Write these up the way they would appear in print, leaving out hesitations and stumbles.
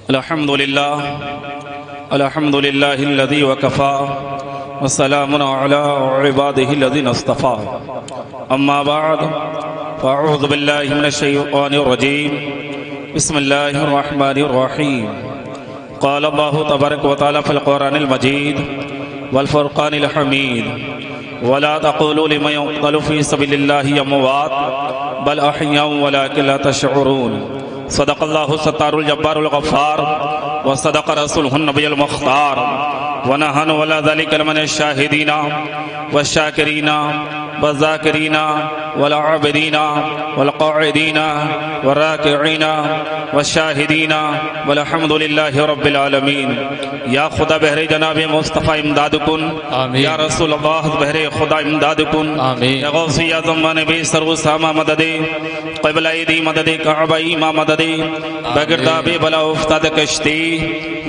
الحمد لله الذي وكفى والسلام على عباده الذين اصطفى أما بعد فأعوذ بالله من الشيطان الرجيم بسم الله الرحمن الرحيم قال الله تبارك وتعالى في القرآن المجيد والفرقان الحميد ولا تقولوا لمن يقتل في سبيل الله أموات بل أحياء ولكن لا تشعرون صدق الله الستار الجبار الغفار وصدق رسوله النبي المختار ونحن ولا ذلك من الشاهدين والشاكرين والذاكرين والعابدين والقاعدين والراكعين والشاهدين والحمد لله رب العالمین. یا خدا بہر جناب مصطفیٰ امداد کن. آمین. یا رسول اللہ بہر خدا امداد کن. آمین. یا غوثی اعظم نبی سرو ساما مدد قبلہ دی مدد کعبہ ما مدد بگرداب بلا افتاد کشتی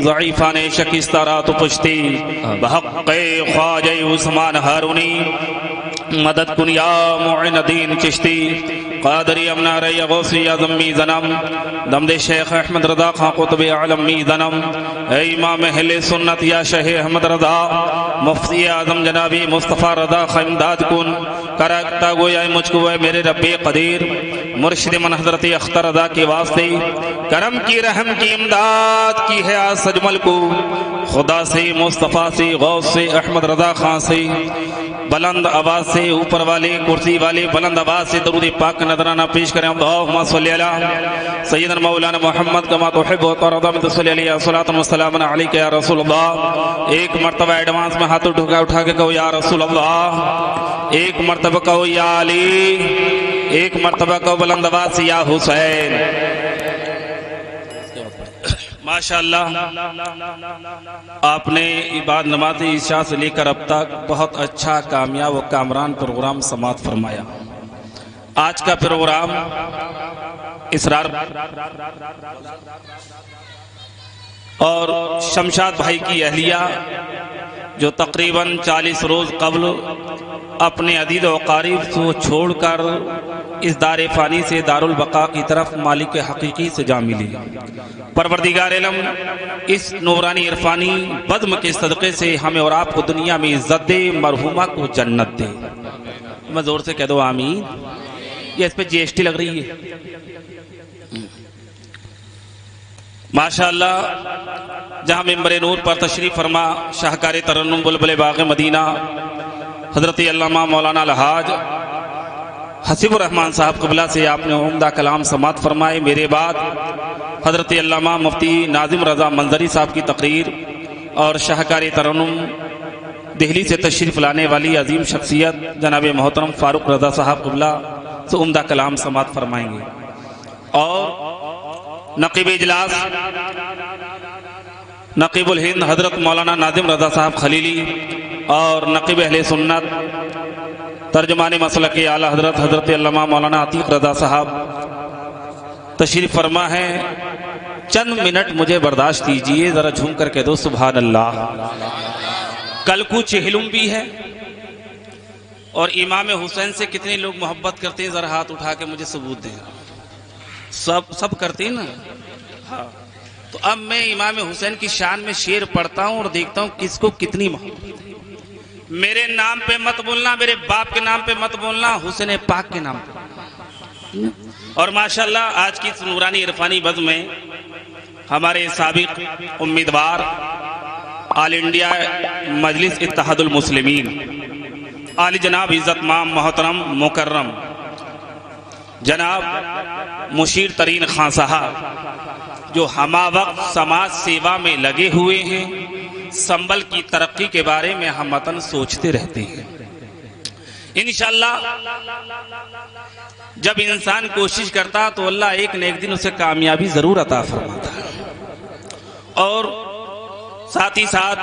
ضعیفان شکستہ رات پشتی بحق خواجہ عثمان ہارونی مدد کن یا معین دین چشتی قادری امنا رئی غوثی اعظم می زنم دمد شیخ احمد رضا خان قطب عالم می زنم اے امام اہل سنت یا شیخ احمد رضا مفتی اعظم جنابی مصطفیٰ رضا خان امداد کن کرکتا گویا مجھ کو میرے رب قدیر مرشد من حضرت اختر رضا کے واسطے کرم کی رحم کی امداد کی ہے آج سجمل کو خدا سے مصطفیٰ سے غوث سے احمد رضا خان سے بلند آواز سے اوپر والے کرسی والے بلند آواز سے درود پاک نذرانہ پیش کریں. اللہم صلی علی سیدنا مولانا محمد کما تحب و ترضى من صلی علیہ الصلوۃ والسلام علیک یا رسول اللہ. ایک مرتبہ ایڈوانس میں ہاتھ اٹھا کے کہو یا رسول اللہ. ایک مرتبہ کہو یا علی. ایک مرتبہ کہو بلند آواز سے یا حسین. ماشاءاللہ آپ نے بعد نماز عشاء سے لے کر اب تک بہت اچھا کامیاب و کامران پروگرام سماعت فرمایا. آج کا پروگرام اسرار اور شمشاد بھائی کی اہلیہ جو تقریباً 40 روز قبل اپنے عزیز و قریب کو چھوڑ کر اس دار فانی سے دار البقاء کی طرف مالک حقیقی سے جا ملی. پروردگار علم اس نورانی عرفانی بزم کے صدقے سے ہمیں اور آپ کو دنیا میں عزت دے، مرحومہ کو جنت دے. میں زور سے کہہ دو آمین. یہ اس پہ جی ایس ٹی لگ رہی ہے. ماشاءاللہ جہاں ممبر نور پر تشریف فرما شاہکار ترنم بلبل باغ مدینہ حضرت علامہ مولانا الحاج حسیب الرحمان صاحب قبلہ سے آپ نے عمدہ کلام سماعت فرمائے. میرے بعد حضرت علامہ مفتی ناظم رضا منظری صاحب کی تقریر اور شاہکار ترنم دہلی سے تشریف لانے والی عظیم شخصیت جناب محترم فاروق رضا صاحب قبلہ سے عمدہ کلام سماعت فرمائیں گے. اور نقیب اجلاس نقیب الہند حضرت مولانا ناظم رضا صاحب خلیلی اور نقیب اہل سنت ترجمان مسلک اعلی حضرت علامہ مولانا عتیق رضا صاحب تشریف فرما ہے. چند منٹ مجھے برداشت کیجئے، ذرا جھوم کر کہہ دو سبحان اللہ. کل کو چہلم بھی ہے اور امام حسین سے کتنے لوگ محبت کرتے ہیں؟ ذرا ہاتھ اٹھا کے مجھے ثبوت دیں. سب کرتے ہیں نا. ہاں تو اب میں امام حسین کی شان میں شعر پڑھتا ہوں اور دیکھتا ہوں کس کو کتنی محبت. میرے نام پہ مت بولنا، میرے باپ کے نام پہ مت بولنا، حسین پاک کے نام پہ. اور ماشاءاللہ آج کی نورانی عرفانی بزم میں ہمارے سابق امیدوار آل انڈیا مجلس اتحاد المسلمین عالی جناب عزت مام محترم مکرم جناب مشیر ترین خان صاحب جو ہمہ وقت سماج سیوا میں لگے ہوئے ہیں، سنبل کی ترقی کے بارے میں ہم وطن سوچتے رہتے ہیں. انشاءاللہ جب انسان کوشش کرتا تو اللہ ایک نہ ایک دن اسے کامیابی ضرور عطا فرماتا. اور ساتھ ہی ساتھ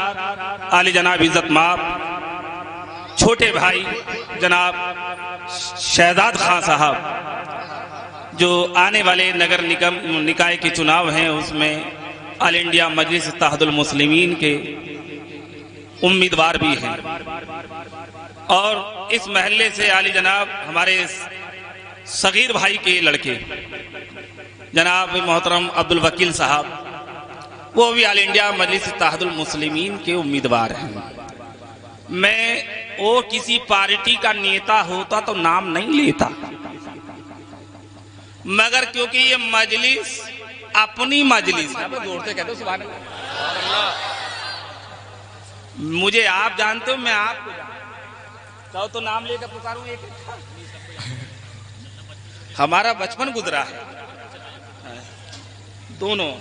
عالی جناب عزت مآب چھوٹے بھائی جناب شہزاد خان صاحب جو آنے والے نگر نکائے کے چناؤ ہیں اس میں آل انڈیا مجلس اتحاد المسلمین کے امیدوار بھی ہیں. اور اس محلے سے عالی جناب ہمارے صغیر بھائی کے لڑکے جناب محترم عبدالوکیل صاحب وہ بھی آل انڈیا مجلس اتحاد المسلمین کے امیدوار ہیں. میں اور کسی پارٹی کا نیتا ہوتا تو نام نہیں لیتا، مگر کیونکہ یہ مجلس اپنی مجلس ہے. زور سے کہتے ہو سبحان اللہ. مجھے آپ جانتے ہو، میں آپ کو چاہو تو نام لے کر پکاروں. ایک ہمارا بچپن گزرا ہے دونوں.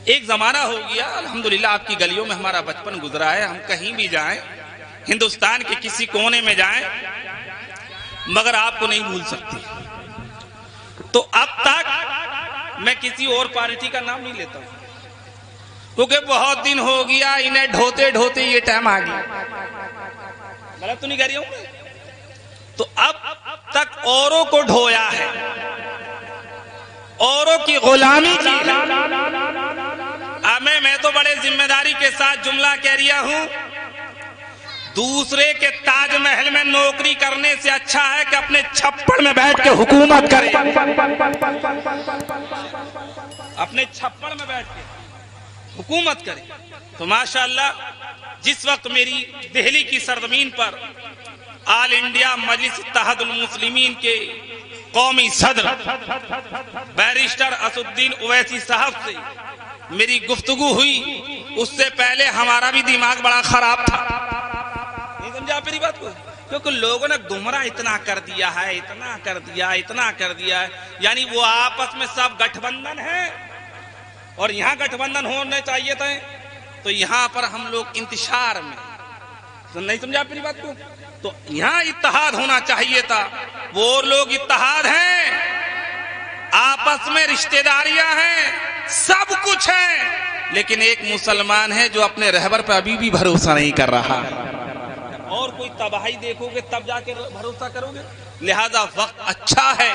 ایک زمانہ ہو گیا الحمدللہ آپ کی گلیوں میں ہمارا بچپن گزرا ہے. ہم کہیں بھی جائیں، ہندوستان کے کسی کونے میں جائیں، مگر آپ کو نہیں بھول سکتے. تو اب تک میں کسی اور پارٹی کا نام نہیں لیتا ہوں، کیونکہ بہت دن ہو گیا انہیں ڈھوتے ڈھوتے یہ ٹائم آ گیا. غلط تو نہیں کہہ رہی ہوں؟ تو اب تک اوروں کو ڈھویا ہے، اوروں کی غلامی کی. میں تو بڑے ذمہ داری کے ساتھ جملہ کہہ رہا ہوں، دوسرے کے تاج محل میں نوکری کرنے سے اچھا ہے کہ اپنے چھپڑ میں بیٹھ کے حکومت کرے. اپنے چھپڑ میں بیٹھ کے حکومت کرے. تو ماشاءاللہ جس وقت میری دہلی کی سرزمین پر آل انڈیا مجلس اتحاد المسلمین کے قومی صدر بیرسٹر اسد الدین اویسی صاحب سے میری گفتگو ہوئی، اس سے پہلے ہمارا بھی دماغ بڑا خراب تھا. نہیں سمجھا میری بات کو؟ کیونکہ لوگوں نے گمراہ اتنا کر دیا ہے، اتنا کر دیا ہے. یعنی وہ آپس میں سب گٹھ بندھن ہے، اور یہاں گٹھ بندھن ہونے چاہیے تھے، تو یہاں پر ہم لوگ انتشار میں. نہیں سمجھا میری بات کو؟ تو یہاں اتحاد ہونا چاہیے تھا. وہ لوگ اتحاد ہیں، آپس میں رشتہ داریاں ہیں، سب کچھ ہے، لیکن ایک مسلمان ہے جو اپنے رہبر پر ابھی بھی بھروسہ نہیں کر رہا. اور کوئی تباہی دیکھو گے تب جا کے بھروسہ کرو گے. لہذا وقت اچھا ہے،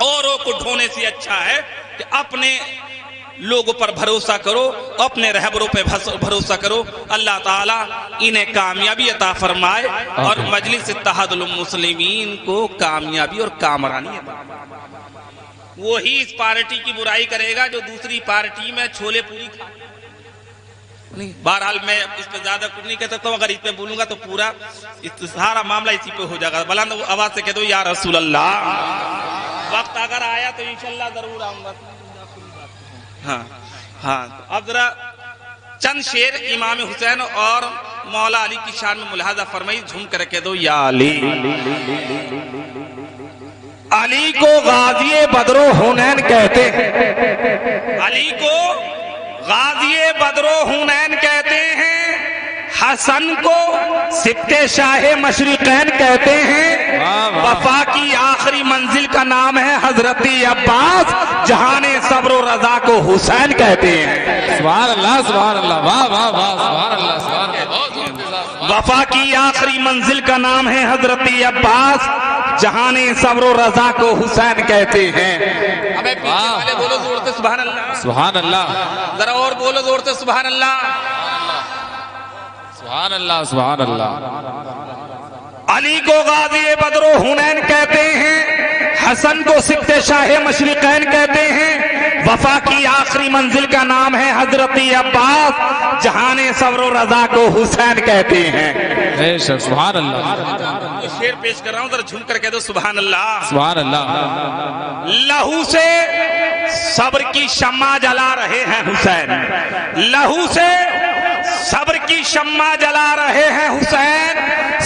اوروں کو ڈھونے سے اچھا ہے کہ اپنے لوگوں پر بھروسہ کرو، اپنے رہبروں پہ بھروسہ کرو. اللہ تعالیٰ انہیں کامیابی عطا فرمائے اور مجلس اتحاد المسلمین کو کامیابی اور کامرانی عطا فرمائے. وہی اس پارٹی کی برائی کرے گا جو دوسری پارٹی میں چھولے پوری کھا. بہرحال میں اس پہ زیادہ کچھ نہیں کہہ سکتا ہوں. اگر اس پہ بولوں گا تو پورا سارا معاملہ اسی پہ ہو جائے گا. بلند آواز سے کہہ دو یا رسول اللہ. وقت اگر آیا تو انشاءاللہ ضرور آؤں گا. ہاں اب ذرا چند شعر امام حسین اور مولا علی کی شان میں ملاحظہ فرمائی. جھوم کر کہہ دو یا علی. علی کو غازی بدر و حنین کہتے ہیں، علی کو غازی بدر و حنین کہتے ہیں. حسن کو سبط شاہ مشرقین کہتے ہیں. وفا کی آخری منزل کا نام ہے حضرت عباس. جہان صبر و رضا کو حسین کہتے ہیں. سبحان اللہ سبحان اللہ، واہ واہ واہ، سبحان اللہ سبحان اللہ. وفا کی آخری منزل کا نام ہے حضرت عباس. جہان صبر و رضا کو حسین کہتے ہیں. ابے پیچھے والے بولو زور سے سبحان اللہ. سبحان اللہ، ذرا اور بولو زور سے سبحان اللہ. سبحان اللہ سبحان اللہ. علی کو غازی بدر و حنین کہتے ہیں، حسن کو سبط شاہ مشرقین کہتے ہیں. وفا کی آخری منزل کا نام ہے حضرت عباس. جہان صبر و رضا کو حسین کہتے ہیں. سبحان اللہ. شعر پیش کر رہا ہوں، ذرا جھوم کر کہہ دو سبحان اللہ. سبحان اللہ. لہو سے صبر کی شمع جلا رہے ہیں حسین. لہو سے صبر کی شمع جلا رہے ہیں حسین.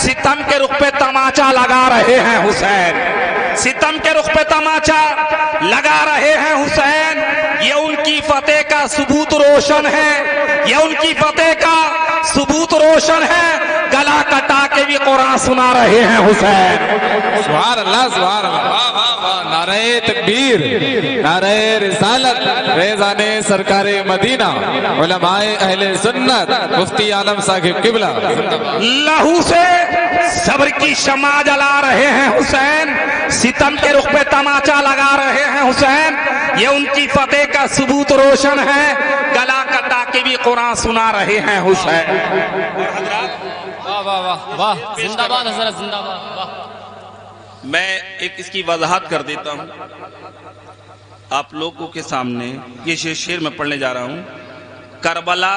ستم کے رخ پہ تماچا لگا رہے ہیں حسین. ستم کے رخ پہ تماچا لگا رہے ہیں حسین. یہ ان کی فتح کا ثبوت روشن ہے، یہ ان کی فتح کا ثبوت روشن ہے. گلا کٹا کے بھی قرآن سنا رہے ہیں حسین. سبحان اللہ سبحان اللہ، واہ واہ واہ. نعرہ تکبیر، نعرہ رسالت، فیضان سرکار مدینہ، علماء اہل سنت، مفتی عالم صاحب قبلہ. لہو سے صبر کی شمع جلا رہے ہیں حسین. ستم کے رخ پہ تماچا لگا رہے ہیں حسین. یہ ان کی فتح کا ثبوت روشن ہے. گلا کٹا کے بھی قرآن سنا رہے ہیں حسین. واہ واہ واہ واہ، زندہ باد حضرت، زندہ باد. واہ. میں ایک اس کی وضاحت کر دیتا ہوں آپ لوگوں کے سامنے. یہ شعر میں پڑھنے جا رہا ہوں. کربلا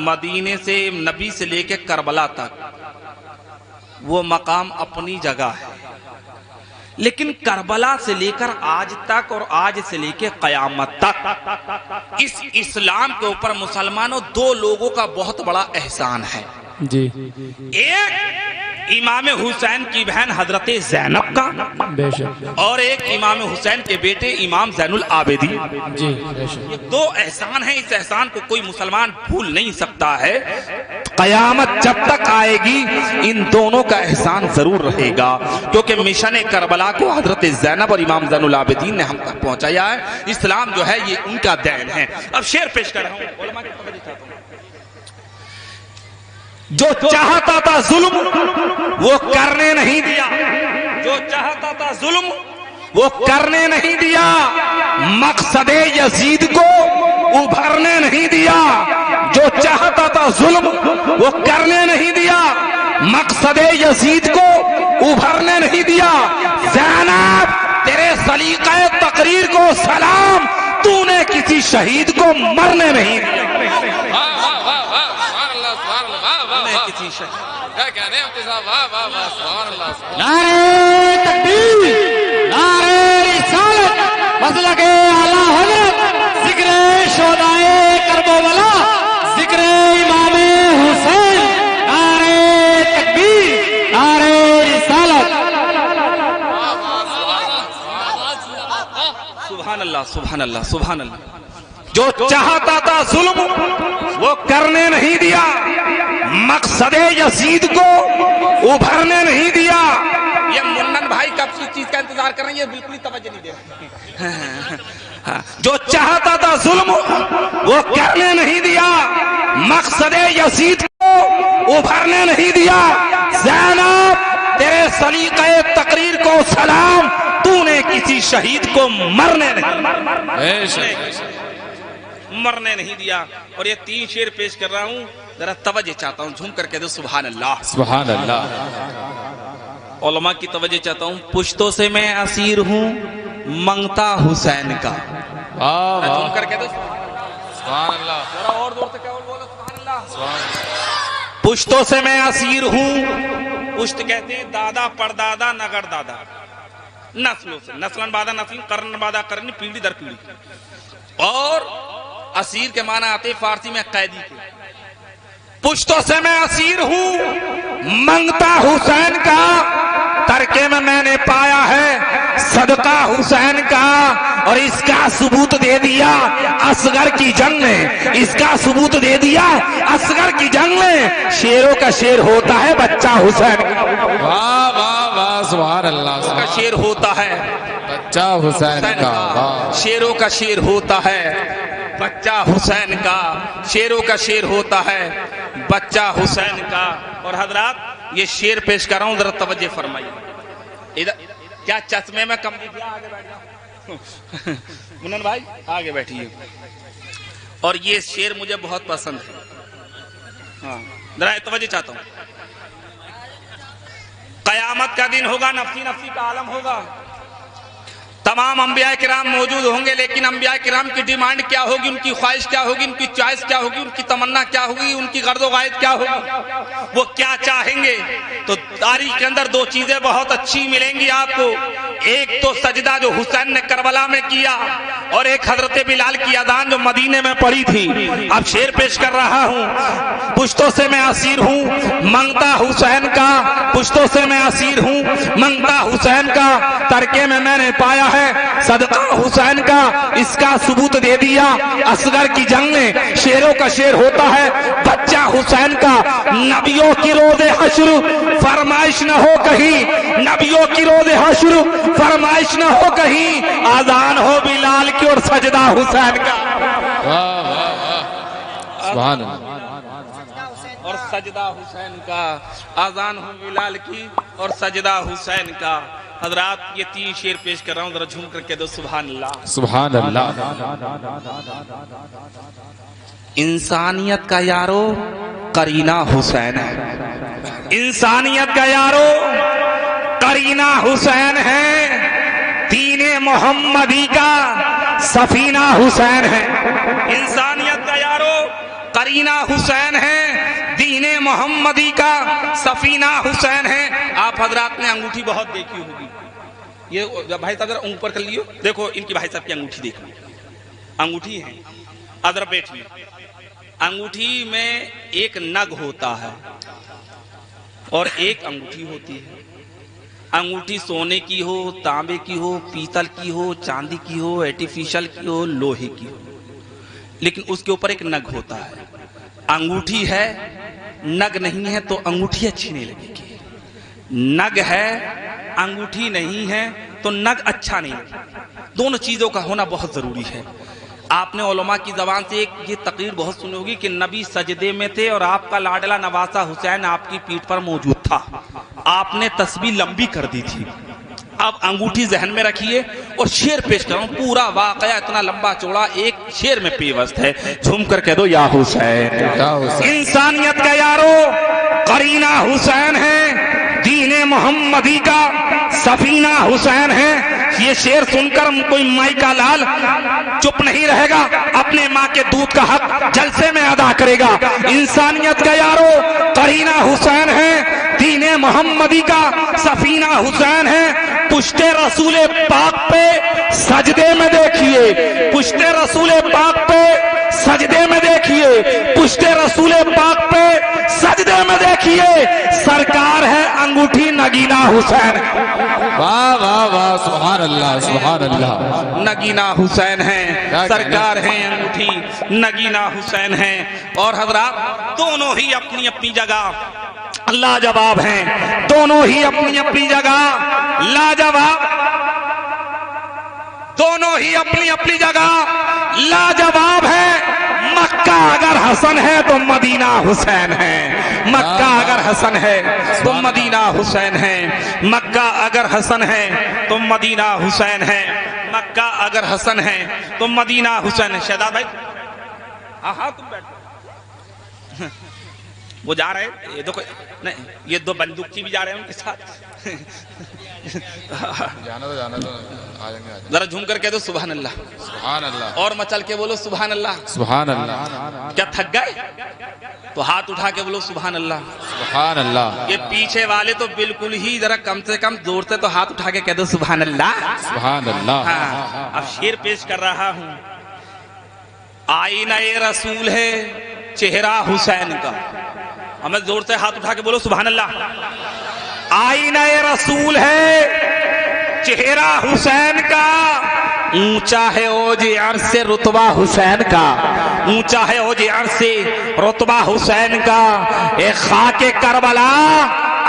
مدینے سے نبی سے لے کے کربلا تک وہ مقام اپنی جگہ ہے، لیکن کربلا سے لے کر آج تک اور آج سے لے کے قیامت تک اس اسلام کے اوپر مسلمانوں دو لوگوں کا بہت بڑا احسان ہے جی، ایک امام حسین کی بہن حضرت زینب کا، بے شک اور ایک امام حسین کے بیٹے امام زین العابدین، جی، بے شک یہ دو احسان ہیں، اس احسان کو کوئی مسلمان بھول نہیں سکتا ہے، قیامت جب تک آئے گی ان دونوں کا احسان ضرور رہے گا، کیونکہ مشن کربلا کو حضرت زینب اور امام زین العابدین نے ہم تک پہنچایا ہے، اسلام جو ہے یہ ان کا دین ہے۔ اب شعر پیش کر رہا ہوں، علماء کی توجہ چاہتا ہوں۔ جو چاہتا تھا ظلم وہ کرنے نہیں دیا، جو چاہتا تھا ظلم وہ کرنے نہیں دیا، مقصد یزید کو ابھرنے نہیں دیا، جو چاہتا تھا ظلم وہ کرنے نہیں دیا، مقصد یزید کو ابھرنے نہیں دیا، زینب تیرے سلیقہ تقریر کو سلام، تو نے کسی شہید کو مرنے نہیں دیا، نعرہ تکبیر، نعرہ رسالت، مسلک اعلیٰ حضرت، ذکر شہدائے کربلا، ذکر امام حسین، نعرہ تکبیر، نعرہ رسالت۔ سبحان اللہ سبحان اللہ سبحان اللہ۔ جو چاہتا تھا ظلم وہ کرنے نہیں دیا، مقصد یزید کو ابھرنے نہیں دیا۔ یہ منن بھائی کب سی چیز کا انتظار کر رہے ہیں، یہ بالکل ہی توجہ نہیں دے رہے۔ جو چاہتا تھا ظلم وہ کرنے نہیں دیا، مقصد یزید کو ابھرنے نہیں دیا، زینب تیرے سلیقہ تقریر کو سلام، تو نے کسی شہید کو مرنے نہیں دیا۔ اور یہ تین شعر پیش کر رہا ہوں، ذرا توجہ چاہتا ہوں، جھوم کر کہہ دو سبحان اللہ سبحان اللہ۔ علماء کی توجہ چاہتا ہوں۔ پشتوں سے میں اسیر ہوں منگتا حسین کا، جھوم کر کہہ دو سبحان اللہ، ذرا اور زور سے کہو، بولو سبحان اللہ۔ پشتوں سے میں اسیر ہوں، پشت کہتے ہیں دادا پردادا نگر دادا، نسلوں سے، نسلن بعد نسل، قرن بعد قرن، پیڑھی در پیڑھی، اور اسیر کے معنی آتے فارسی میں قیدی کے۔ پشتوں سے میں اسیر ہوں منگتا حسین کا، ترکے میں نے پایا ہے صدقہ حسین کا، اور اس کا ثبوت دے دیا اصغر کی جنگ نے، اس کا ثبوت دے دیا اصغر کی جنگ نے، شیروں کا شیر ہوتا ہے بچہ حسین کا، واہ واہ واہ، سبحان اللہ، اس کا شیر ہوتا ہے بچہ حسین کا، واہ، شیروں کا شیر ہوتا ہے بچہ حسین کا، شیروں کا شیر ہوتا ہے بچہ حسین کا۔ اور حضرات یہ شیر پیش کر رہا ہوں، ذرا توجہ فرمائیے۔ ادھر کیا چشمے میں کم دکھیا؟ آگے بیٹھ جاؤ منن بھائی، آگے بیٹھیے۔ اور یہ شیر مجھے بہت پسند ہے، ہاں ذرا توجہ چاہتا ہوں۔ قیامت کا دن ہوگا، نفسی نفسی کا عالم ہوگا، تمام انبیاء کرام موجود ہوں گے، لیکن انبیاء کرام کی ڈیمانڈ کیا ہوگی، ان کی خواہش کیا ہوگی، ان کی چوائس کیا ہوگی، ان کی تمنا کیا ہوگی، ان کی غرض و غائب کیا ہوگی، وہ کیا چاہیں گے؟ تو تاریخ کے اندر دو چیزیں بہت اچھی ملیں گی آپ کو، ایک تو سجدہ جو حسین نے کربلا میں کیا، اور ایک حضرت بلال کی اذان جو مدینے میں پڑی تھی۔ اب شعر پیش کر رہا ہوں۔ پشتوں سے میں اسیر ہوں منگتا حسین کا، پشتوں سے میں اسیر ہوں منگتا حسین کا، ترکے میں نے پایا ہے صدقہ حسین کا، اس کا ثبوت دے دیا اصغر کی جنگ نے، شیروں کا شیر ہوتا ہے بچہ حسین کا۔ نبیوں کی روز حشر فرمائش نہ ہو کہیں، نبیوں کی روز حشر فرمائش نہ ہو کہیں، آذان ہو بلال کی اور سجدہ حسین کا، واہ واہ واہ، سبحان اللہ، اور سجدہ حسین کا، آذان ہو بلال کی اور سجدہ حسین کا۔ حضرات یہ تین شعر پیش کر رہا ہوں، ذرا جھوم کر کہہ دو سبحان اللہ سبحان اللہ۔ انسانیت کا یارو قرینہ حسین ہے، انسانیت کا یارو قرینہ حسین ہے، دین محمدی کا سفینہ حسین ہے، انسانیت کا یارو قرینہ حسین ہے، دین محمدی کا سفینہ حسین ہے۔ آپ حضرات نے انگوٹھی بہت دیکھی ہوگی، یہ بھائی صاحب ذرا اوپر کر لیو، دیکھو ان کی بھائی صاحب کی انگوٹھی دیکھو، انگوٹھی ہے ادھر بیٹھی، انگوٹھی میں ایک نگ ہوتا ہے اور ایک انگوٹھی ہوتی ہے۔ انگوٹھی سونے کی ہو، تانبے کی ہو، پیتل کی ہو، چاندی کی ہو، آرٹیفیشل کی ہو، لوہے کی ہو، لیکن اس کے اوپر ایک نگ ہوتا ہے۔ انگوٹھی ہے، نگ نہیں ہے تو انگوٹھی اچھی نہیں لگے گی، نگ ہے انگوٹھی نہیں ہے تو نگ اچھا نہیں لگے، دونوں چیزوں کا ہونا بہت ضروری ہے۔ آپ نے علماء کی زبان سے ایک یہ تقریر بہت سنی ہوگی کہ نبی سجدے میں تھے اور آپ کا لاڈلا نواسا حسین آپ کی پیٹھ پر موجود تھا، آپ نے تسبیح لمبی کر دی تھی۔ اب انگوٹھی ذہن میں رکھیے اور شعر پیش کروں، پورا واقعہ اتنا لمبا چوڑا ایک شعر میں پیوست ہے، جھوم کر کہہ دو یا حسین۔ انسانیت کا یارو قرینہ حسین ہے، دین محمدی کا سفینہ حسین ہے۔ یہ شعر سن کر کوئی مائی کا لال چپ نہیں رہے گا، اپنے ماں کے دودھ کا حق جلسے میں ادا کرے گا۔ انسانیت کا یارو قرینہ حسین ہے، دین محمدی کا سفینہ حسین ہے۔ پشت رسول پاک پہ سجدے میں دیکھیے، پشت رسول پاک پہ سجدے میں دیکھیے، پشت رسول پاک پہ سجدے میں دیکھیے، سرکار ہے انگوٹھی نگینہ حسین۔ واہ واہ واہ، سبحان اللہ سبحان اللہ۔ نگینہ حسین ہیں، سرکار ہیں انگوٹھی نگینہ حسین ہیں۔ اور حضرات دونوں ہی اپنی اپنی جگہ لاجواب ہیں، دونوں ہی اپنی اپنی جگہ لاجواب، دونوں ہی اپنی اپنی جگہ لاجواب ہے۔ مکہ اگر حسن ہے تو مدینہ حسین ہے، مکہ اگر حسن ہے تو مدینہ حسین ہے، مکہ اگر حسن ہے تو مدینہ حسین ہے، مکہ اگر حسن ہے تو مدینہ حسین ہے۔ شہزاد بھائی ہاں تم بیٹھو، وہ جا رہے ہیں، یہ دیکھو نہیں، یہ دو بندوقچی بھی جا رہے ہیں ان کے ساتھ، جانا تو آ جائیں گے، ذرا جھوم کر کہہ دو سبحان اللہ، سبحان اللہ، اور مچل کے بولو سبحان اللہ۔ سبحان اللہ، کیا تھک گئے تو ہاتھ اٹھا کے بولو سبحان اللہ۔ سبحان اللہ، یہ پیچھے والے تو بالکل ہی ذرا کم سے کم زور سے تو ہاتھ اٹھا کے کہہ دو سبحان اللہ۔ سبحان اللہ۔ ہاں اب شعر پیش کر رہا ہوں۔ آئینہ رسول ہے چہرہ حسین کا، ہمیں زور سے ہاتھ اٹھا کے بولو سبحان اللہ۔ آئینہ رسول ہے چہرہ حسین کا، اونچا ہے اوج عرش سے رتبہ حسین کا، اونچا ہے اوج عرش سے رتبہ حسین کا۔ اے خاک کربلا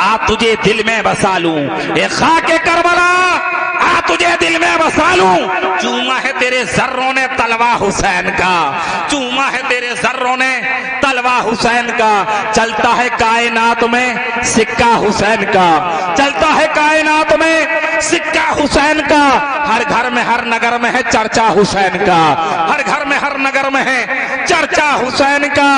آ تجھے دل میں بسا لوں، اے خاک کربلا آ تجھے دل میں بسا لوں۔ چوما ہے تیرے ذروں نے تلوہ حسین کا، چوما ہے تیرے ذروں نے تلوہ حسین کا۔ چلتا ہے کائنات میں سکہ حسین کا، چلتا ہے کائنات میں سکہ حسین کا۔ ہر گھر میں ہر نگر میں ہے چرچا حسین کا، ہر گھر میں ہر نگر میں ہے چرچا حسین کا۔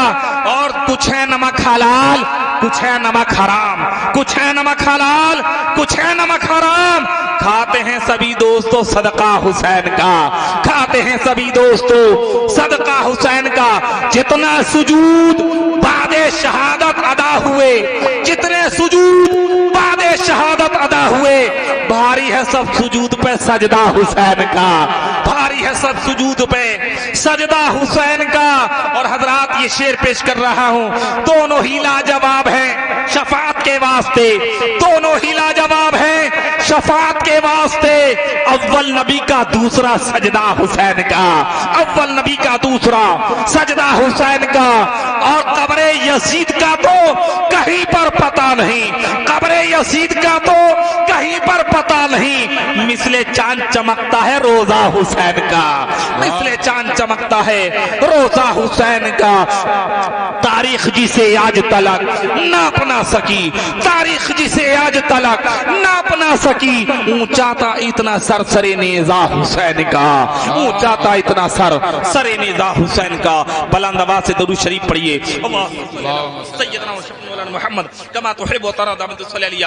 اور کچھ ہے نمک حلال کچھ ہے نمک حرام، کچھ ہے نمک حلال کچھ ہے نمک حرام۔ کھاتے ہیں سبھی دوستو صدقہ حسین کا، کھاتے ہیں سبھی دوستو صدقہ حسین کا۔ جتنا سجود بعد شہادت ادا ہوئے، جتنے سجود بعد شہادت ادا ہوئے، بھاری ہے سب سجود پہ سجدہ حسین کا، بھاری ہے سب سجود پہ سجدہ حسین کا۔ اور حضرات یہ شعر پیش کر رہا ہوں، دونوں ہی لاجواب ہیں شفاعت کے واسطے، دونوں ہی لاجواب ہیں شفاعت کے واسطے۔ اول نبی کا دوسرا سجدہ حسین کا، اول نبی کا دوسرا سجدہ حسین کا۔ اور قبر یزید کا تو کہیں پر پتہ نہیں، قبر یزید کا تو کہیں پر پتہ نہیں۔ مثل چاند چمکتا ہے روزہ حسین کا، مثل چاند چمکتا ہے روزہ حسین کا۔ تاریخ جسے آج تلک ناپ نہ سکی، تاریخ جسے آج تلک ناپ نہ سکی۔ اونچا تھا اتنا سر سر نیزہ حسین کا، اونچا تھا اتنا سر سر نیزہ حسین کا۔ بلند آواز سے درود شریف پڑھیے۔ اللہم سیدنا و شفیعنا محمد کما تحب و ترضى، صلی علیہ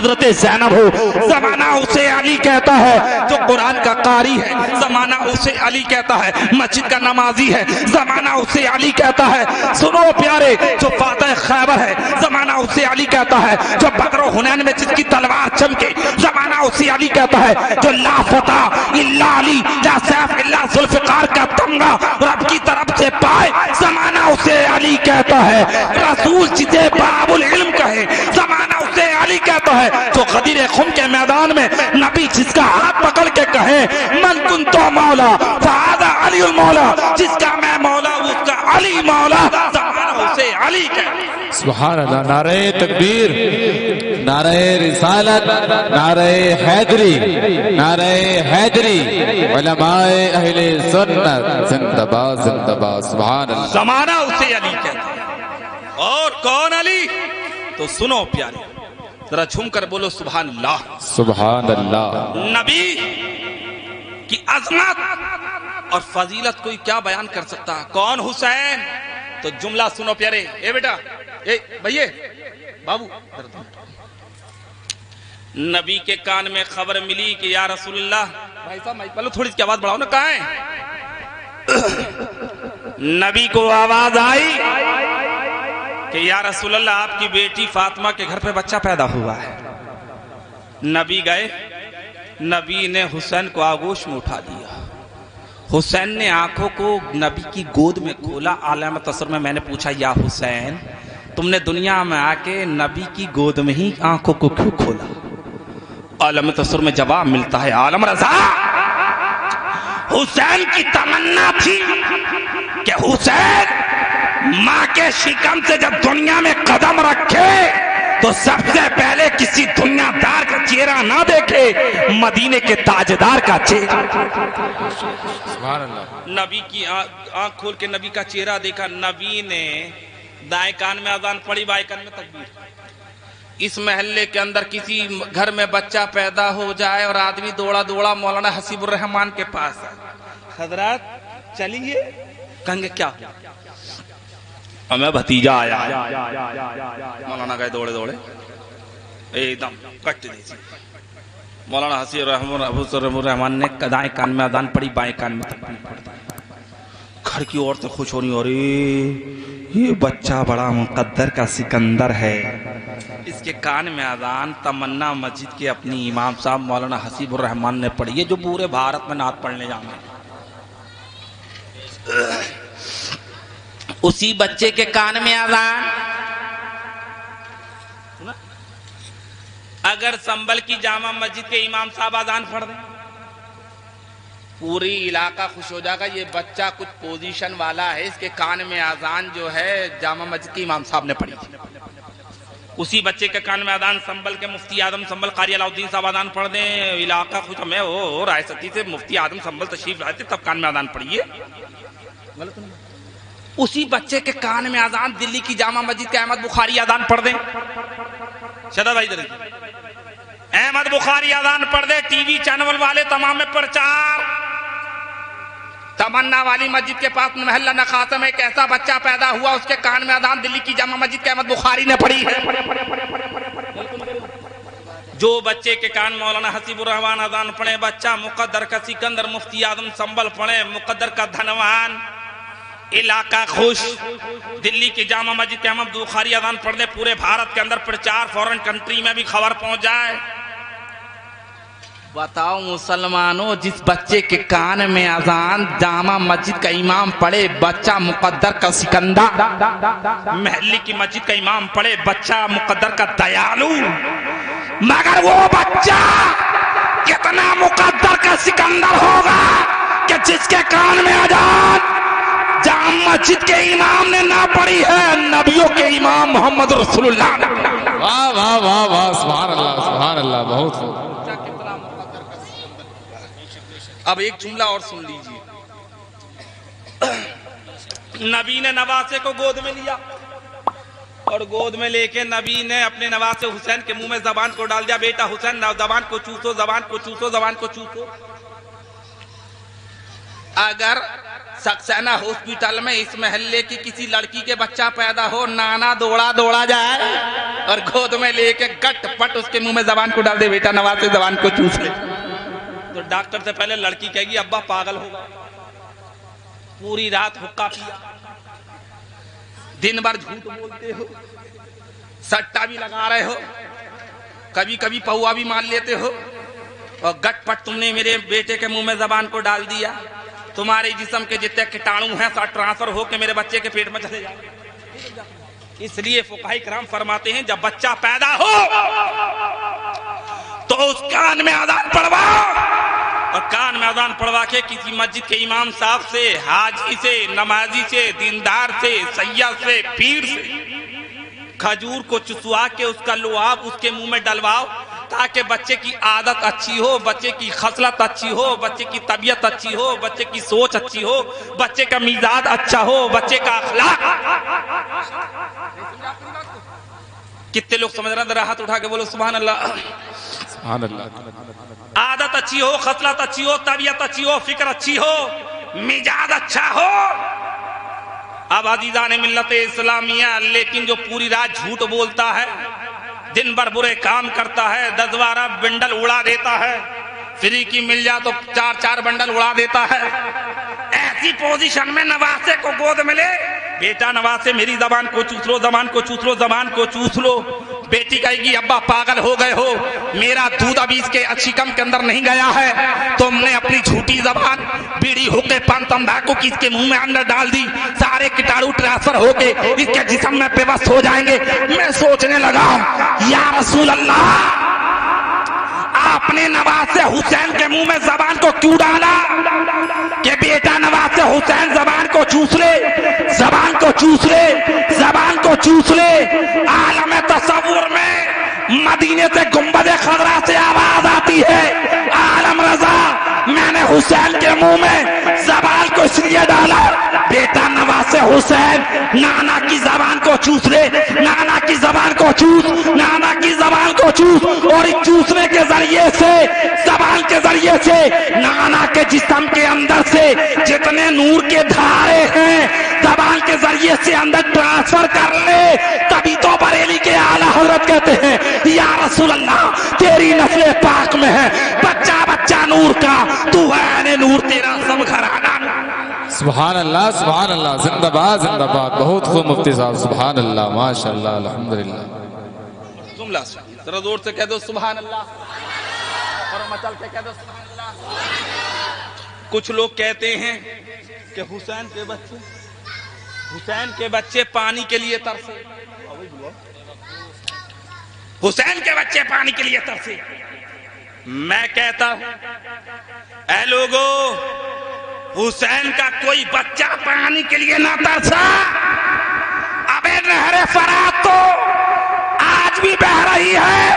حضرت زینب ہو، زمانہ اسے علی کہتا ہے جو قرآن کا قاری ہے، زمانہ اسے علی کہتا ہے مسجد کا نمازی ہے، زمانہ اسے علی کہتا ہے سنو پیارے جو فاتح خیبر ہے، زمانہ اسے علی کہتا ہے جو بدر و حنین میں جس کی تلوار چمکے، زمانہ اسے علی کہتا ہے جو لا فتح الا علی لا سیف الا ذوالفقار کا تمغہ رب کی طرف سے پائے، زمانہ اسے علی کہتا ہے رسول جسے باب العلم کہے، زمانہ اسے علی کہتا ہے جو غدیر خم کے میدان میں نبی جس کا ہاتھ پکڑ کے کہے من کنتو مولا فہذا علی المولا، جس کا میں مولا اس کا علی مولا، زمانہ اسے علی کہتا ہے۔ سبحان اللہ، نعرہ تکبیر، نعرہ رسالت، نعرہ حیدری، نعرہ حیدری، علماء اہل سنت زندہ باد زندہ باد، سبحان اللہ۔ زمانہ اسے علی کہتا ہے، اور کون علی؟ تو سنو پیارے ذرا جھوم کر بولو سبحان اللہ۔ سبحان اللہ۔ نبی کی عظمت اور فضیلت کوئی کیا بیان کر سکتا ہے؟ کون حسین؟ تو جملہ سنو پیارے، اے بیٹا اے بھئیے بابو، نبی کے کان میں خبر ملی کہ یا رسول اللہ، بھائی صاحب پہلو تھوڑی اس کی آواز بڑھاؤ نا، کہاں ہے؟ نبی کو آواز آئی کہ یا رسول اللہ آپ کی بیٹی فاطمہ کے گھر پہ بچہ پیدا ہوا ہے۔ نبی گئے، نبی نے حسین کو آغوش میں اٹھا دیا، حسین نے آنکھوں کو نبی کی گود میں کھولا۔ عالم تصور میں میں نے پوچھا یا حسین تم نے دنیا میں آ کے نبی کی گود میں ہی آنکھوں کو کیوں کھولا؟ عالم تصور میں جواب ملتا ہے عالم رضا حسین کی تمنا تھی کہ حسین ماں کے شکم سے جب دنیا میں قدم رکھے تو سب سے پہلے کسی دنیا دار کا چہرہ نہ دیکھے، مدینے کے تاجدار کا چہرہ۔ سبحان اللہ۔ نبی کی آنکھ کھول کے نبی کا چہرہ دیکھا، نبی نے دائیں کان میں اذان پڑھی، بائیں کان میں تکبیر۔ اس محلے کے اندر کسی گھر میں بچہ پیدا ہو جائے اور آدمی دوڑا دوڑا مولانا حسیب الرحمان کے پاس ہے، حضرات چلیے، کہیں گے کیا؟ ہمیں بھتیجا آیا، مولانا گئے دوڑے دوڑے ایک دم کٹ دی، مولانا حسیب الرحمان نے دائیں کان میں اذان پڑھی، بائیں کان میں تکبیر پڑھ دی۔ گھر کی عورتیں خوش ہونی، اور یہ بچہ بڑا مقدر کا سکندر ہے۔ اس کے کان میں اذان تمنا مسجد کے اپنی امام صاحب مولانا حسیب الرحمان نے پڑھی ہے، جو پورے بھارت میں نعت پڑھنے جانے۔ اسی بچے کے کان میں اذان، اگر سنبل کی جامع مسجد کے امام صاحب اذان پڑھ دیں پوری علاقہ خوش ہو جائے گا، یہ بچہ کچھ پوزیشن والا ہے، اس کے کان میں اذان جو ہے جامع مسجد کے امام صاحب نے پڑھی۔ اسی بچے کے کان میں اذان سنبل کے مفتی اعظم سنبل قاری علاء الدین صاحب اذان پڑھ دیں، علاقہ خوش۔ میں وہ رائے ستی سے مفتی اعظم سنبل تشریف لائے تھے، تب کان میں اذان پڑھیے۔ اسی بچے کے کان میں اذان دلی کی جامع مسجد کے احمد بخاری اذان پڑھ دیں، شدہ بھائی درجہ احمد بخاری اذان پڑھ دے، ٹی وی چینل والے تمام میں پرچار۔ تمنا والی مسجد کے پاس محلہ نخاسہ میں ایک ایسا بچہ پیدا ہوا، اس کے کان میں اذان دلی کی جامع مسجد کے احمد بخاری نے پڑھی ہے۔ جو بچے کے کان مولانا حسیب الرحمان اذان پڑھے، بچہ مقدر کا سکندر مفتی اعظم سنبل پڑھے، مقدر کا دھنوان، علاقہ خوش۔ دلی کی جامع مسجد کے احمد بخاری اذان پڑھنے، پورے بھارت کے اندر پرچار، فورن کنٹری میں بھی خبر پہنچ جائے۔ بتاؤ مسلمانوں، جس بچے کے کان میں اذان جامع مسجد کا امام پڑھے، بچہ مقدر کا سکندر، محلی کی مسجد کا امام پڑھے، بچہ مقدر کا دیالو، مگر وہ بچہ کتنا مقدر کا سکندر ہوگا کہ جس کے کان میں اذان جامع مسجد کے امام نے نہ پڑھی ہے، نبیوں کے امام محمد رسول اللہ نے۔ واہ واہ واہ واہ، سبحان اللہ سبحان اللہ، بہت اب ایک جملہ اور سن لیجیے۔ نبی نے نواسے کو گود میں لیا، اور گود میں لے کے نبی نے اپنے نواسے حسین کے منہ میں زبان کو ڈال دیا، بیٹا حسین زبان کو چوسو، زبان کو چوسو، زبان کو چوسو۔ اگر سکسینہ ہاسپٹل میں اس محلے کی کسی لڑکی کے بچہ پیدا ہو، نانا دوڑا دوڑا جائے، اور گود میں لے کے گٹ پٹ اس کے منہ میں زبان کو ڈال دے, بیٹا نواز سے زبان کو چوس لے. تو ڈاکٹر سے پہلے لڑکی کہے گی ابا پاگل ہوگا, پوری رات حقہ پیا, دن بھر جھوٹ بولتے ہو, سٹا بھی لگا رہے ہو, کبھی کبھی پہوا بھی مان لیتے ہو, اور گٹ پٹ تم نے میرے بیٹے کے منہ میں زبان کو ڈال دیا. تمہارے جسم کے جتنے کیٹانو ہیں سب ٹرانسفر ہو کے میرے بچے کے پیٹ میں چلے جائیں. اس لیے فقہاء کرام فرماتے ہیں جب بچہ پیدا ہو تو اس کان میں اذان پڑھواؤ, اور کان میں اذان پڑھوا کے کسی مسجد کے امام صاحب سے, حاجی سے, نمازی سے, دیندار سے, سیاح سے, پیر سے کھجور کو چسوا کے اس کا لعاب اس کے منہ میں ڈلواؤ, تاکہ بچے کی عادت اچھی ہو, بچے کی خصلت اچھی ہو, بچے کی طبیعت اچھی ہو, بچے کی سوچ اچھی ہو, بچے کا مزاج اچھا ہو, بچے کا اخلاق. کتنے لوگ سمجھ رہے ہیں؟ ذرا ہاتھ اٹھا کے بولو سبحان اللہ. سبحان اللہ. عادت اچھی ہو, خصلت اچھی ہو, طبیعت اچھی ہو, فکر اچھی ہو, مزاج اچھا ہو. اب عزیزان ملت اسلامیہ, لیکن جو پوری رات جھوٹ بولتا ہے, دن بھر برے کام کرتا ہے, 10-12 بنڈل اڑا دیتا ہے, فری کی مل جا تو 4 بنڈل اڑا دیتا ہے, ایسی پوزیشن میں نواسے کو گود ملے, بیٹا نواسے میری زبان کو چوس لو, زبان کو چوس لو, زبان کو چوس لو. بیٹی کہے گی ابا پاگل ہو گئے ہو, میرا دودھ ابھی اس کے شکم کے اندر نہیں گیا ہے, تم نے اپنی جھوٹی زبان بیڑی ہو کے پان تمباکو کی اس کے منہ میں اندر ڈال دی, سارے کیٹاڑو ٹرانسفر ہو کے اس کے جسم میں بے بس ہو جائیں گے. میں سوچنے لگا یا رسول اللہ, آپ نے نواز حسین کے منہ میں زبان کو کیوں ڈالا کہ بیٹا نواز حسین زبان کو چوس لے, زبان کو چوس لے, زبان کو چوس لے. عالم تصور میں مدینے سے گنبد خضرا سے آواز آتی ہے, عالم رضا میں نے حسین کے منہ میں زبان کو اس لیے ڈالا, بیٹا نواز حسین نانا کی زبان کو چوس لے, نانا کی زبان کو چوس, نانا کی زبان کو چوس, اور اس چوسنے کے ذریعے سے, زبان کے ذریعے سے نانا کے جسم کے اندر سے جتنے نور کے دھارے ہیں زبان کے ذریعے سے اندر ٹرانسفر کر لے. تبھی تو بریلی کے اعلیٰ حضرت کہتے ہیں یا رسول اللہ تیری نسل پاک میں ہے بچہ بچہ نور کا, تو ہے نور تیرا سب گھرانہ. سبحان اللہ, سبحان اللہ, زندہ باد, زندہ باد. بہت خوب مفتی صاحب, سبحان اللہ, ماشاء اللہ, الحمدللہ. جملہ ذرا زور سے کہہ دو سبحان اللہ, اور مچل کے کہہ دو سبحان اللہ. کچھ لوگ کہتے ہیں کہ حسین کے بچے پانی کے لیے ترسے, حسین کے بچے پانی کے لیے ترسے. میں کہتا ہوں اے لوگو, حسین کا کوئی بچہ پانی کے لیے نہ ترسا. ابے نہر فرات تو آج بھی بہ رہی ہے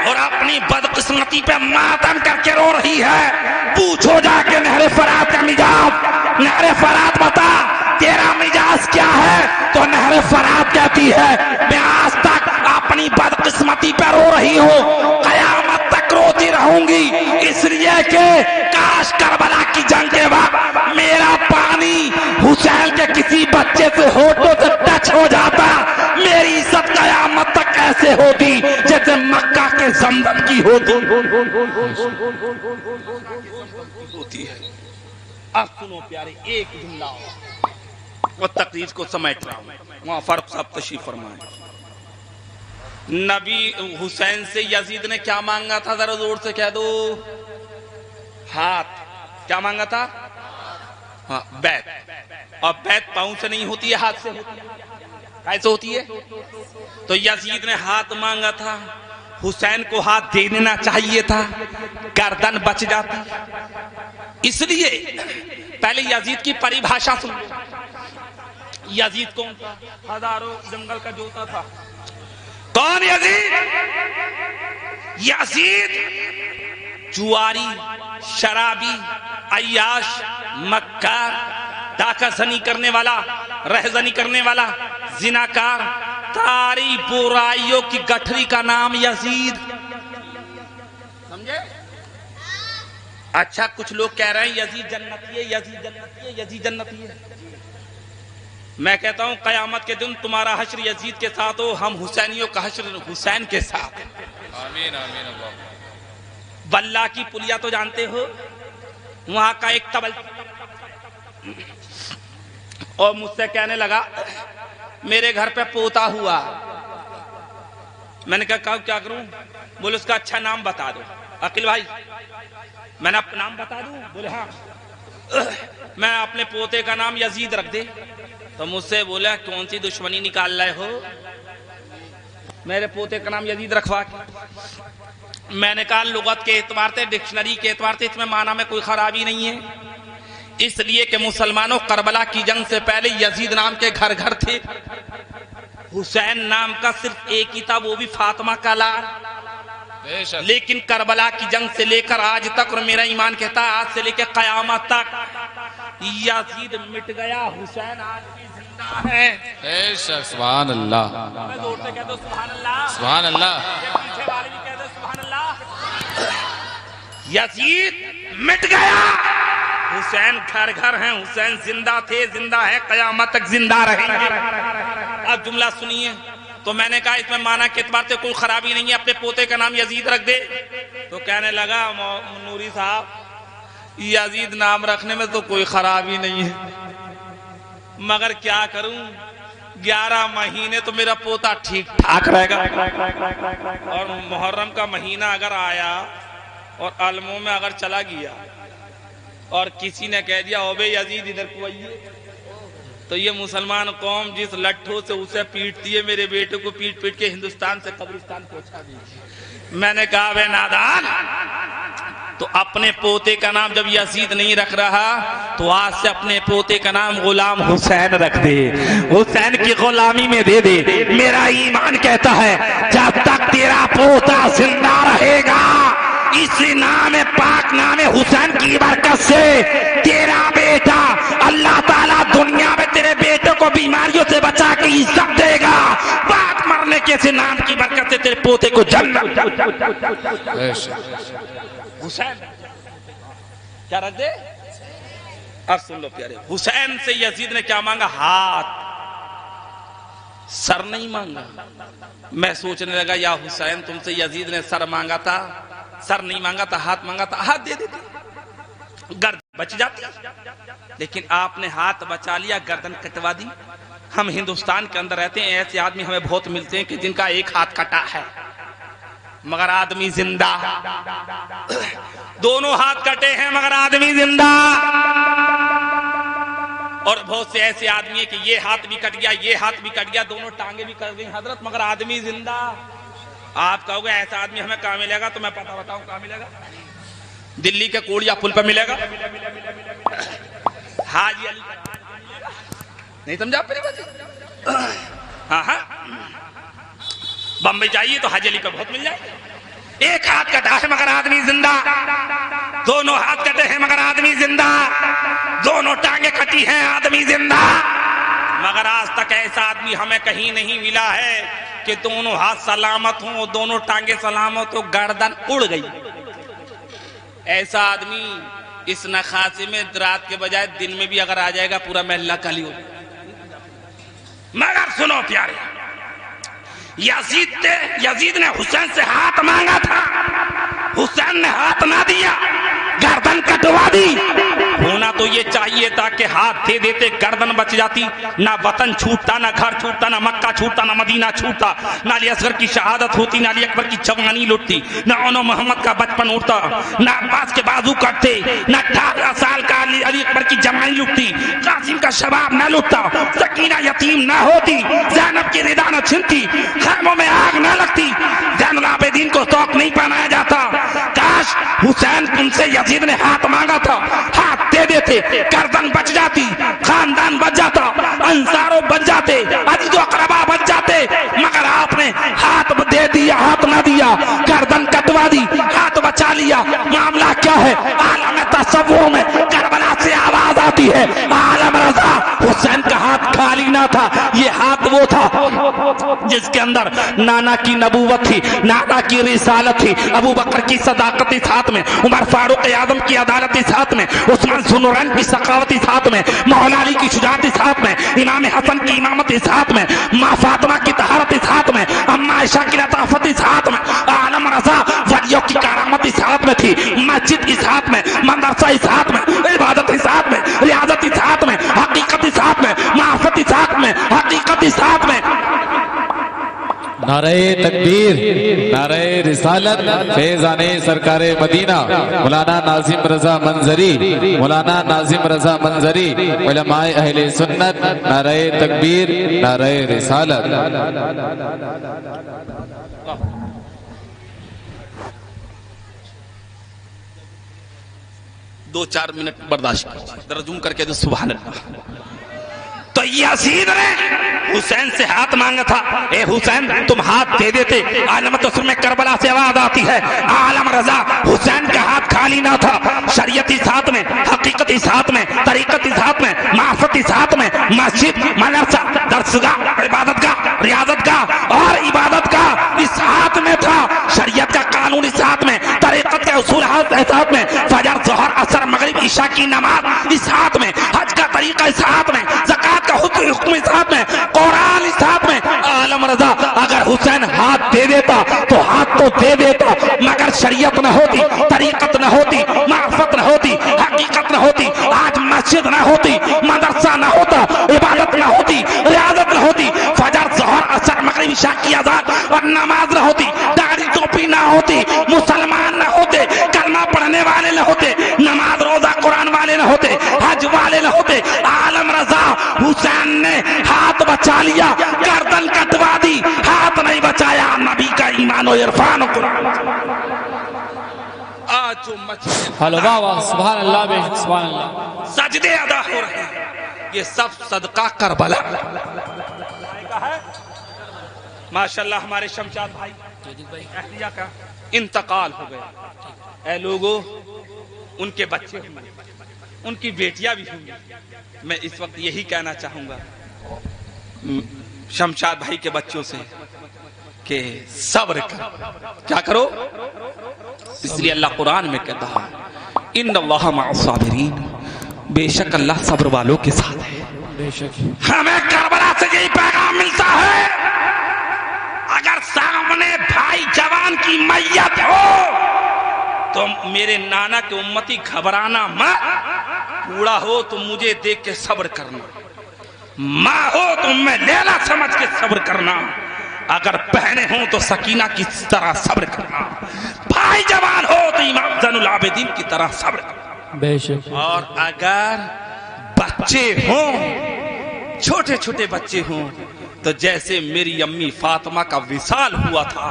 اور اپنی بدقسمتی پہ ماتم کر کے رو رہی ہے. پوچھو جا کے نہر فرات کا مزاج, نہر فرات بتا تیرا مزاج کیا ہے, تو نہر فرات کہتی ہے میں آج تک اپنی بدقسمتی پہ رو رہی ہوں, قیامت تک روتی رہوں گی, اس لیے کہ کاش کربلا کی جنگ کے وقت میرا پانی حسین کے کسی بچے سے ہونٹوں سے ٹچ ہو جاتا, میری عزت قیامت تک ایسے ہوتی جیسے مکہ کے زمزم کی ہوتی ہے. اب سنو پیارے, ایک جملہ اور تقریر کو سمیٹ رہا ہوں, وہاں فاروق صاحب تشریف فرمائیں. نبی حسین سے یزید نے کیا مانگا تھا, ذرا زور سے کہہ دو. ہاتھ. کیا مانگا تھا؟ ہاں, بیت. اور بیت پاؤں سے نہیں ہوتی ہے, ہاتھ سے ہوتی ہے. کیسے ہوتی ہے؟ تو یزید نے ہاتھ مانگا تھا, حسین کو ہاتھ دے دینا چاہیے تھا, گردن بچ جاتی. اس لیے پہلے یزید کی پریبھاشا سن لو. یزید کون تھا؟ ہزاروں جنگل کا جوتا تھا. کون یزید؟ یزید جواری, شرابی, عیاش, مکار, ڈاکہ زنی کرنے والا, رہزنی کرنے والا, زناکار, ساری برائیوں کی گٹھری کا نام یزید. سمجھے؟ اچھا, کچھ لوگ کہہ رہے ہیں یزید جنتی ہے, یزید جنتی ہے, یزید جنتی ہے. میں کہتا ہوں قیامت کے دن تمہارا حشر یزید کے ساتھ ہو، ہم حسینیوں کا حشر حسین کے ساتھ۔ آمین آمین اللہ۔ بلہ کی پلیا تو جانتے ہو، وہاں کا ایک تبل اور مجھ سے کہنے لگا میرے گھر پہ پوتا ہوا۔ میں نے کہا کیا کروں؟ بولے اس کا اچھا نام بتا دو۔ عقیل بھائی میں نے اپنا نام بتا دوں؟ بولے ہاں۔ میں اپنے پوتے کا نام یزید رکھ دے۔ تو مجھ سے بولا کون سی دشمنی نکال رہے ہو، میرے پوتے کا نام یزید رکھوا کے؟ میں نے کہا لغت کے اعتبار سے، ڈکشنری کے اعتبار سے اس میں معنی میں کوئی خرابی نہیں ہے، اس لیے کہ مسلمانوں کربلا کی جنگ سے پہلے یزید نام کے گھر گھر تھے، حسین نام کا صرف ایک ہی تھا، وہ بھی فاطمہ کا لال۔ لیکن کربلا کی جنگ سے لے کر آج تک، اور میرا ایمان کہتا ہے آج سے لے کے قیامت تک، یزید مٹ گیا، حسین آج بھی زندہ ہے۔ بے شک سبحان اللہ، میں زور سے کہتا ہوں سبحان اللہ، سبحان اللہ۔ پیچھے والے بھی کہتے ہیں سبحان اللہ۔ یزید مٹ گیا، حسین گھر گھر ہیں، حسین زندہ تھے، زندہ ہے، قیامت تک زندہ رہیں گے۔ اب جملہ سنیے، تو میں نے کہا اس میں معنی کے اعتبار سے کوئی خرابی نہیں ہے، اپنے پوتے کا نام یزید رکھ دے۔ تو کہنے لگا نوری صاحب یزید نام رکھنے میں تو کوئی خرابی نہیں ہے، مگر کیا کروں 11 مہینے تو میرا پوتا ٹھیک ٹھاک رہے گا، اور محرم کا مہینہ اگر آیا اور علموں میں اگر چلا گیا اور کسی نے کہہ دیا او بے یزید ادھر کو آئیے، تو یہ مسلمان قوم جس لٹھوں سے اسے پیٹتی ہے، میرے بیٹے کو پیٹ پیٹ کے ہندوستان سے قبرستان پہنچا دی۔ میں نے کہا بے نادان، تو اپنے پوتے کا نام جب یزید نہیں رکھ رہا تو آج سے اپنے پوتے کا نام غلام حسین رکھ دے، حسین کی غلامی میں دے دے۔ میرا ایمان کہتا ہے جب تک تیرا پوتا زندہ رہے گا، اسی نام پاک نام حسین کی برکت سے تیرا بیٹا اللہ تعالیٰ دنیا میں تیرے بیٹے کو بیماریوں سے بچا کے عزت دے گا، پاک مرنے کے سے نام کی برکت سے تیرے پوتے کو جنت۔ حسین کیا رکھ دے؟ اب سن لو پیارے، حسین سے یزید نے کیا مانگا؟ ہاتھ، سر نہیں مانگا۔ میں سوچنے لگا یا حسین تم سے یزید نے سر مانگا تھا، سر نہیں مانگا تھا، ہاتھ مانگا تھا، ہاتھ دے دیتے، گردن بچ جاتی، لیکن آپ نے ہاتھ بچا لیا، گردن کٹوا دی۔ ہم ہندوستان کے اندر رہتے ہیں، ایسے آدمی ہمیں بہت ملتے ہیں کہ جن کا ایک ہاتھ کٹا ہے مگر آدمی زندہ، دونوں ہاتھ کٹے ہیں مگر آدمی زندہ، اور بہت سے ایسے آدمی ہیں کہ یہ ہاتھ بھی کٹ گیا، یہ ہاتھ بھی کٹ گیا، دونوں ٹانگیں بھی کٹ گئی حضرت، مگر آدمی زندہ۔ آپ کہو گے ایسا آدمی ہمیں کہاں ملے گا؟ تو میں پتہ بتاؤں کہاں ملے گا؟ دلی کے کوڑیا پل پہ ملے گا، حاجی علی نہیں سمجھا آپ میری بات؟ ہاں ہاں، بمبئی جائیے تو حاجی علی پہ بہت مل جائے۔ ایک ہاتھ کٹا ہے مگر آدمی زندہ، دونوں ہاتھ کٹے ہیں مگر آدمی زندہ، دونوں ٹانگیں کٹی ہیں آدمی زندہ، مگر آج تک ایسا آدمی ہمیں کہیں نہیں ملا ہے کہ دونوں ہاتھ سلامت ہوں اور دونوں ٹانگیں سلامت ہوں، گردن اڑ گئی۔ ایسا آدمی اس نخاسے میں رات کے بجائے دن میں بھی اگر آ جائے گا پورا محلہ کالی ہو جائے۔ مگر سنو پیارے، یزید نے حسین سے ہاتھ مانگا تھا، حسین نے ہاتھ نہ دیا، گردن کٹوا دی۔ ہونا تو یہ چاہیے تھا کہ ہاتھ دے دیتے، گردن بچ جاتی، نہ وطن چھوٹتا، نہ گھر چھوٹتا، نہ مکہ چھوٹتا، نہ مدینہ چھوٹتا، نہ علی اصغر کی شہادت ہوتی، نہ علی اکبر کی جوانی لٹتی، نہ انو محمد کا بچپن اڑتا، نہ عباس کے بازو کٹتے، نہ 18 سال کا علی اکبر کی جوانی لٹتی، قاسم کا شباب نہ لٹتا، سکینہ یتیم نہ ہوتی، زینب کی رضا نہ چھنتی، خیموں میں آگ نہ لگتی، زین العابدین کو توق نہیں پہنایا جاتا۔ کاش حسین تم سے یزید نے ہاتھ مانگا تھا، ہاتھ دے دیتے، گردن بچ جاتی، خاندان بچ جاتا، انصاروں بچ جاتے، عزیز و اقربا بچ جاتے، مگر آپ نے ہاتھ دے دیا، ہاتھ نہ دیا، گردن کٹوا دی، ہاتھ بچا لیا۔ معاملہ کیا ہے؟ عالم تصور میں کربلا سے آواز آتی ہے، عالم رضا حسین کا ہاتھ خالی نہ مانگا تھا، یہ ہاتھ وہ تھا جس کے اندر نانا کی نبوت تھی، نانا کی رسالت تھی، ابو بکر کی صداقت اس ہاتھ میں، عمر فاروق اعظم کی عدالت اس ہاتھ میں، عثمان ذوالنورین کی سخاوت اس ہاتھ میں، مولا علی کی شجاعت اس ہاتھ میں، امام حسن کی امامت اس ہاتھ میں، ماں فاطمہ کی طہارت اس ہاتھ میں، اما عائشہ کی لطافت اس ہاتھ میں، عالم رضا ولیوں کی کرامت اس ہاتھ میں تھی، مسجد اس ہاتھ میں، مدرسہ اس ہاتھ میں، عبادت اس ہاتھ میں، ریاضت اس ہاتھ میں، حقیقت اس ہاتھ میں، معرفت اس ہاتھ میں، حقیقت اس ہاتھ میں۔ نعرہ تکبیر، نعرہ رسالت، فیضان سرکار مدینہ مولانا ناظم رضا منظری، مولانا ناظم رضا منظری، علماء اہل سنت، نعرہ تکبیر، نعرہ رسالت۔ دو چار منٹ برداشت درجم کر کے دو سبحان اللہ۔ تو یزید نے حسین سے ہاتھ مانگا تھا، اے حسین تم ہاتھ دے دیتے، عالم تصر میں کربلا سے آواز آتی ہے، عالم رضا حسین کا ہاتھ خالی نہ تھا، شریعت اس ہاتھ میں، حقیقت اس ہاتھ میں، طریقت اس ہاتھ میں، معرفت اس ہاتھ میں، مسجد، مدرسہ، درسگاہ، عبادت گاہ، ریاضت گاہ اور عبادت گاہ اس ہاتھ میں تھا، شریعت کا قانون اس ہاتھ میں، طریقت کا اصول اس ہاتھ میں، فجر، ظہر، عصر، مغرب، عشاء کی نماز اس ہاتھ میں، حج کا طریقہ اس ہاتھ میں، زکات کا حکم اس ہاتھ میں، قرآن اس ہاتھ میں۔ عالم رضا اگر حسین ہاتھ دے دیتا تو ہاتھ تو دے دیتا، مگر شریعت نہ ہوتی، طریقت نہ ہوتی، معرفت نہ ہوتی، حقیقت نہ ہوتی، آج مسجد نہ ہوتی، مدرسہ نہ ہوتا، عبادت نہ ہوتی، ریاضت نہ ہوتی، فجر، ظہر، عصر، مغرب، عشاء کی اذان اور نماز نہ ہوتی، داڑھی ٹوپی نہ ہوتی، مسلمان نہ ہوتے، کلمہ پڑھنے والے نہ ہوتے، نماز روزہ قرآن والے نہ ہوتے، حج والے نہ ہوتے۔ عالم رضا حسین نے ہاتھ بچا لیا، گردن کٹوا دی، ہاتھ نہیں بچایا، نبی کا ایمان و عرفان و قرآن۔ آج جو ہلو واہ واہ سبحان اللہ بے سبحان اللہ، سجدے ادا ہو رہے ہیں، یہ سب صدقہ کربلا۔ ماشاءاللہ ہمارے شمشاد بھائی اہلیہ کا انتقال ہو گیا، اے لوگوں ان کے بچے ہوں گے، ان کی بیٹیاں بھی ہوں گی، میں اس وقت یہی کہنا چاہوں گا شمشاد بھائی کے بچوں سے کہ صبر کرو، کیا کرو؟ اس لیے اللہ قرآن میں کہتا ہے ان اللہ مع الصابرین، بے شک اللہ صبر والوں کے ساتھ ہے۔ ہمیں کربلا سے یہی پیغام ملتا ہے، اگر سامنے بھائی جوان کی میت ہو تو میرے نانا کے امتی گھبرانا مت، بوڑھا ہو تو مجھے دیکھ کے صبر کرنا، ماں ہو تو میں لیلا سمجھ کے صبر کرنا، اگر بہنیں ہوں تو سکینہ کی طرح صبر کرنا، بھائی جوان ہو تو امام زین العابدین کی طرح صبر کرنا، بے شک، اور اگر بچے ہوں، چھوٹے چھوٹے بچے ہوں تو جیسے میری امی فاطمہ کا وصال ہوا تھا،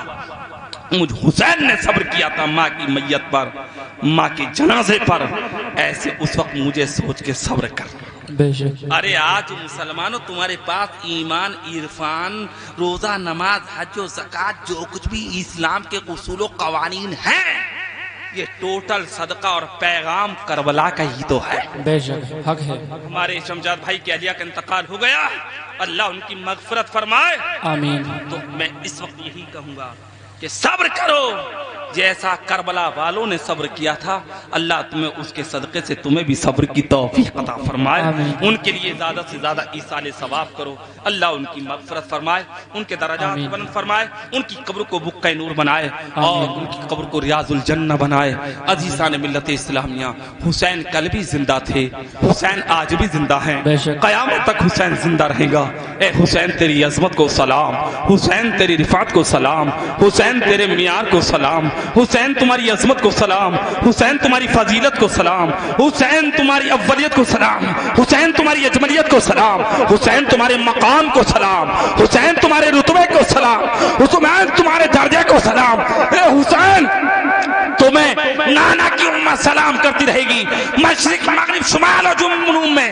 مجھ حسین نے صبر کیا تھا ماں کی میت پر، ماں کے جنازے پر، ایسے اس وقت مجھے سوچ کے صبر کرنا۔ بے شک، ارے آج مسلمانوں تمہارے پاس ایمان، عرفان، روزہ، نماز، حج و زکات جو کچھ بھی اسلام کے اصول و قوانین ہیں، یہ ٹوٹل صدقہ اور پیغام کربلا کا ہی تو ہے۔ بے شک حق ہے، ہمارے شمشاد بھائی کے اہلیہ کا انتقال ہو گیا، اللہ ان کی مغفرت فرمائے۔ آمین۔ تو میں اس وقت یہی کہوں گا کہ صبر کرو، جیسا کربلا والوں نے صبر کیا تھا، اللہ تمہیں اس کے صدقے سے تمہیں بھی صبر کی توفیق عطا فرمائے۔ آمین۔ ان کے لیے زیادہ سے زیادہ ایصال ثواب کرو، اللہ ان کی مغفرت فرمائے، ان کے درجات آمین۔ بلند فرمائے، ان کی قبر کو بقعہ نور بنائے اور ان کی قبر کو ریاض الجنہ بنائے۔ عزیزان ملت اسلامیہ، حسین کل بھی زندہ تھے، حسین آج بھی زندہ ہیں، بے شک۔ قیامت تک حسین زندہ رہے گا۔ اے حسین تیری عظمت کو سلام، حسین تیری رفعت کو سلام، حسین تیرے معیار کو سلام، حسین تمہاری عظمت کو سلام، حسین تمہاری فضیلت کو سلام، حسین تمہاری اولیت کو سلام، حسین تمہاری اجملیت کو سلام، حسین تمہارے مقام کو سلام، حسین تمہارے رتبے کو سلام، حسین تمہارے درجے کو سلام۔ اے حسین تمہیں نانا کی امت سلام کرتی رہے گی، مشرق مغرب شمال اور جنوب میں